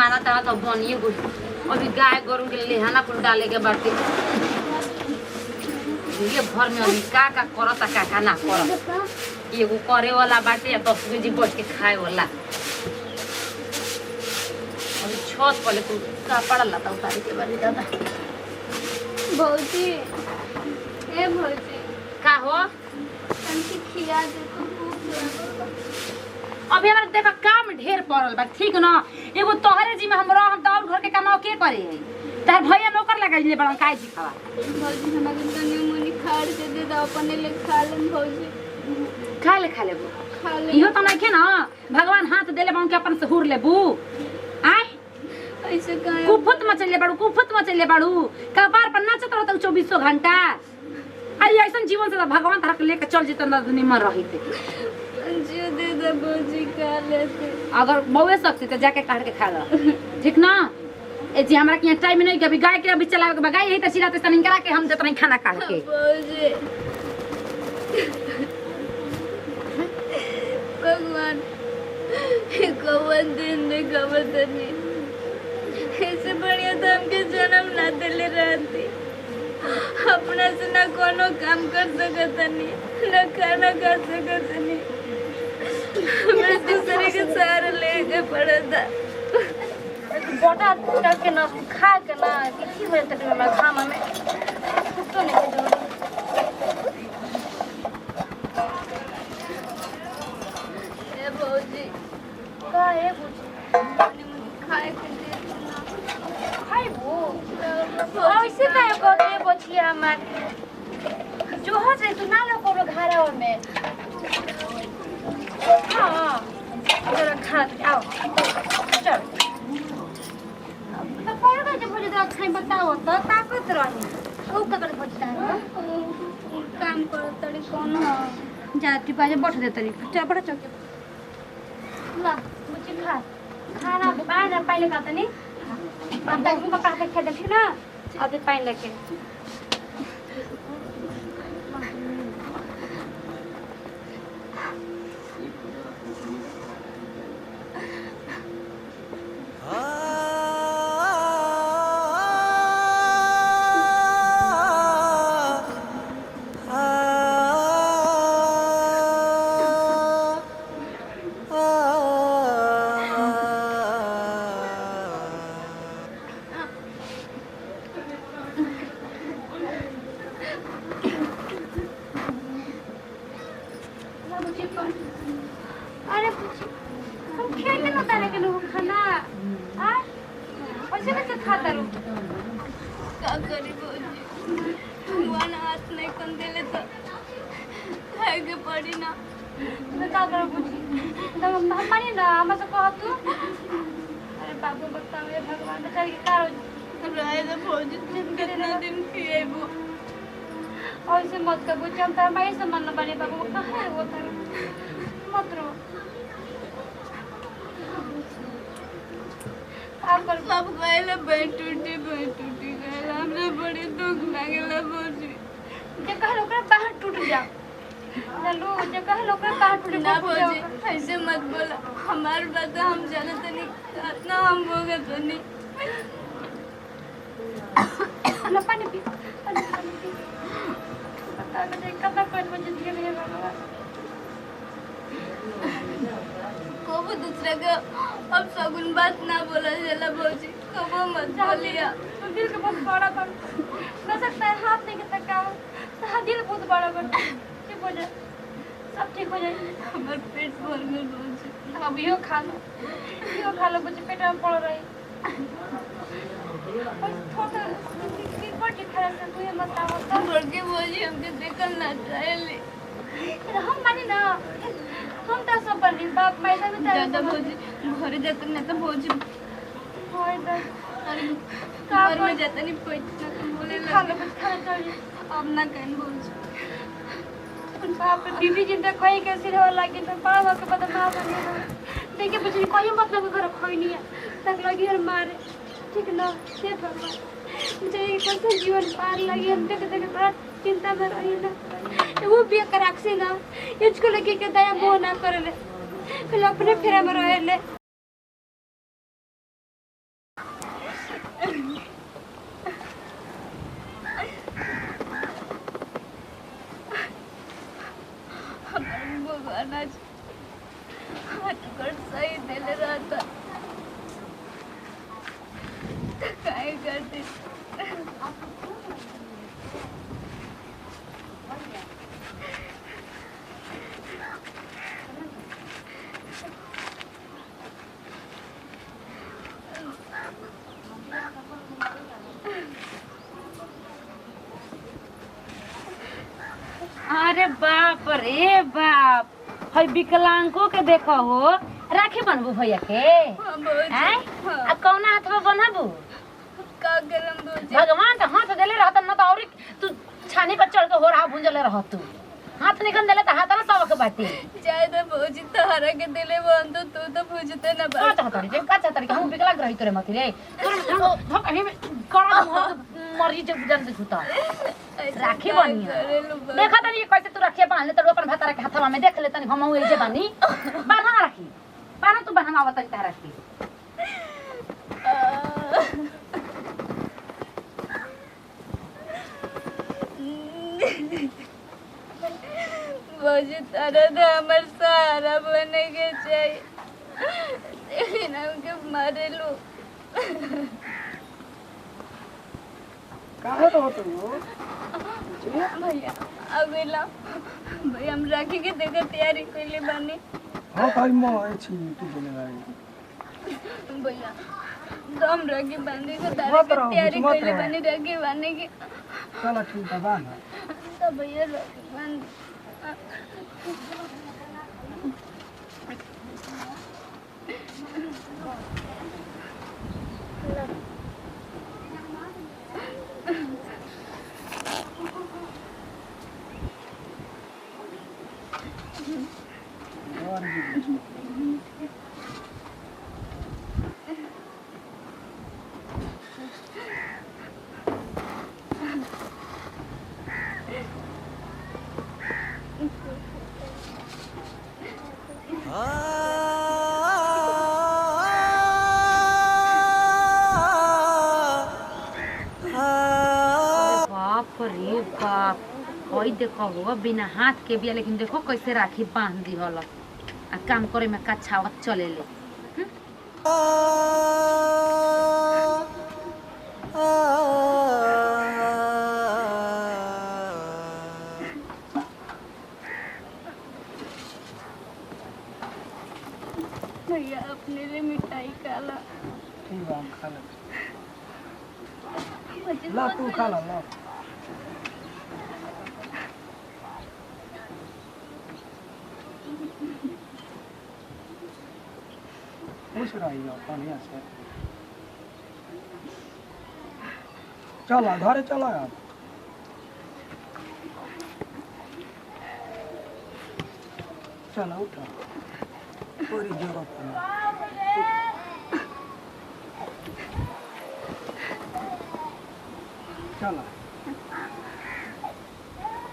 खाना ताना तो बनिए गुल अभी गाय गोरू के लेहाना कुल डाले के बाटे ये घर में अभी का करता का ना करता एगो करे वाला बाटे 10 केजी बैठ के खाए वाला अभी छत पर तू कपड़ा लता उतारे के बारी दादा भौजी ए भौजी का हो हमके खिया दे तो भूख लागल अभी हमारा देखा काम ढेर पड़ल बा ठीक ना एगो तोहरे जी में हम दौड़ घर के कमाओ के करे तार भैया नौकर लगा ले बड़ा काय जी खावा भौजी हमरा के तनी मनी खाड़ के दे दो अपने ले खा लेन भौजी खा ले खा ले इहो त नहीं के ना भगवान हाथ देले बाऊ के अपन से हुर लेबू आय ऐसे काहे कुफत मचले बाड़ू कपार पर नाचत रहत 24 घंटा अरे ऐसन जीवन से भगवान तारा के लेके चल जेत नदनी में रहिते जो दे दे भौजी खा लेते अगर बउए सकती तो जाके काट के खा लो ठीक ना ए जी हमरा के टाइम नहीं के अभी गाय के अभी चलावे के गाय यही त सिराते तनिन करा के हम देत नहीं खाना काट के भौजी भगवान कवन दिन में कवन तनी ऐसे बढ़िया तो हमके जन्म ना दिले रहती अपना से ना कोनो काम कर सकतनी ना खाना खा सकतनी मैं दूसरे के सहारा लेके पड़ता बोटा टूटा के ना खा के ना किसी में तक में खाना में तो नहीं के जरूरत ए भौजी का है कुछ तनी मुझे खाए के दे ना खाई वो ऐसे काहे करते बचिया हमार जो हो से तू ना लो कोनो घरवा में हां जरा खा आओ चल तो पर का जब मुझे तो खाई बताओ तो ताकत रही ओ का कर बचता है काम करो तड़ी कौन हो जा ती पाजे बैठ दे तरी चल बड़ा चौके ला मुझे खा खाना पाए ना पहले का तनी अब तक मुझे पका के खा दे ना अभी पानी लेके अरे हम खेलने में तारे के लोग खाना हां ऐसे कैसे खाता रो का करी भौजी भगवान हाथ नहीं कन देले तो खाए के पड़ी ना मैं का करो पूछी तो हम मानी ना हम से कह तू अरे बाबू बताओ ये भगवान बेचारे के का रहे तो भौजी कितना दिन खिएबो ऐसे मत कर बुझ हम तार माई से मन बने बाबू कहां है वो तार मत रो आप कर सब गएला बैठ टूटी गएला हमरे बड़ी दुख लागेला भौजी जे कह लो बाहर टूट जा चलो जे कह लो बाहर टूट ना भौजी ऐसे मत बोला हमार बात हम जानत नहीं कितना हम भोगत नहीं ना पानी पी बता मुझे कतना कोई मुझे दिए नहीं भगवान कबो दूसरे के अब सगुन बात ना बोला जाला भौजी कबो मत बोलिया तो दिल के बहुत बड़ा बन हो सकता है हाथ नहीं के तका तो दिल बहुत बड़ा बन ठीक हो जाए सब ठीक हो जाए हमर पेट भर में भौजी अब यो खा लो मुझे पेट में पड़ रही और थोड़ा की बड़ी खराब से तू ये बताओ तो बड़के भौजी हमके देखल ना चाहेले हम मानी ना हम तो सब बनी बाप पैसा भी ज्यादा भौजी घरे जाते ना तो भौजी होय तो अरे घर में जाता नहीं कोई ना तो बोले खा लो कुछ खाना चाहिए अब ना कहन भौजी बाप रे बीबी जिंदा कोई के सिर हो लगी तो पावा के पता ना बने देखिए बच्ची कोई मतलब घर खोई नहीं है तक लगी और मारे ठीक ना हे भगवान मुझे ये कैसे जीवन पार लगी हम देख देख बड़ा चिंता में रही ना वो भी कराक से ना इसको लगे के दया मोह ना करे ले फिर अपने फेरा में रहे ले देती। अरे बाप रे बाप, हई विकलांगों के देखो हो, राखी बनबू भैया के हाँ भौजी। हैं? हाँ। आ कौना हाथ में बनबू? का करम भौजी? भगवान तो हाथ देले रहत न तो औरी तू छानी पर चढ़ के हो रहा भुंजले रहत तू। हाथ निकल देले तो हाथ ना सबक बाटे। जाए तो भौजी तोहरा के दिले बन तो तू तो पूछते ना का चाहतरी रे, का चाहतरी हम विकलांग रही तोरे मती रे। तोर कहीं में कड़ा मरी जे जन दिखुता। राखी बनिया देखा तनी कैसे तू रखिए बांध ले तो अपन भतारा के हाथवा में देख ले तनी हम ओइ जे बानी बांधा राखी बांधा तू बांधा आवत तनी तारा की भौजी तारा तो हमार सहारा बने के चाहिए, लेकिन हमके मारे लो। काहे तो होतो भैया अगला भैया हम राखी के देखा तैयारी कइले बानी। हां भाई म छी तू बोले भाई भैया तो हम राखी बांधे के तारा के तैयारी कइले बानी राखी बांधने की। चला ठीक है बांध तो भैया राखी बांध और बाप रे बाप, कोई देखो हो बिना हाथ के बिया लेकिन देखो कैसे राखी बांध दी हल आ काम करे में कछावत चले ले। भैया अपने लिए मिठाई खाला। ठीक है हम खा ले मुझे ला बहुत तू खा ला ला खुश रहियो बढ़िया से चला घरे चला यार चला उठा पूरी जगह पर चला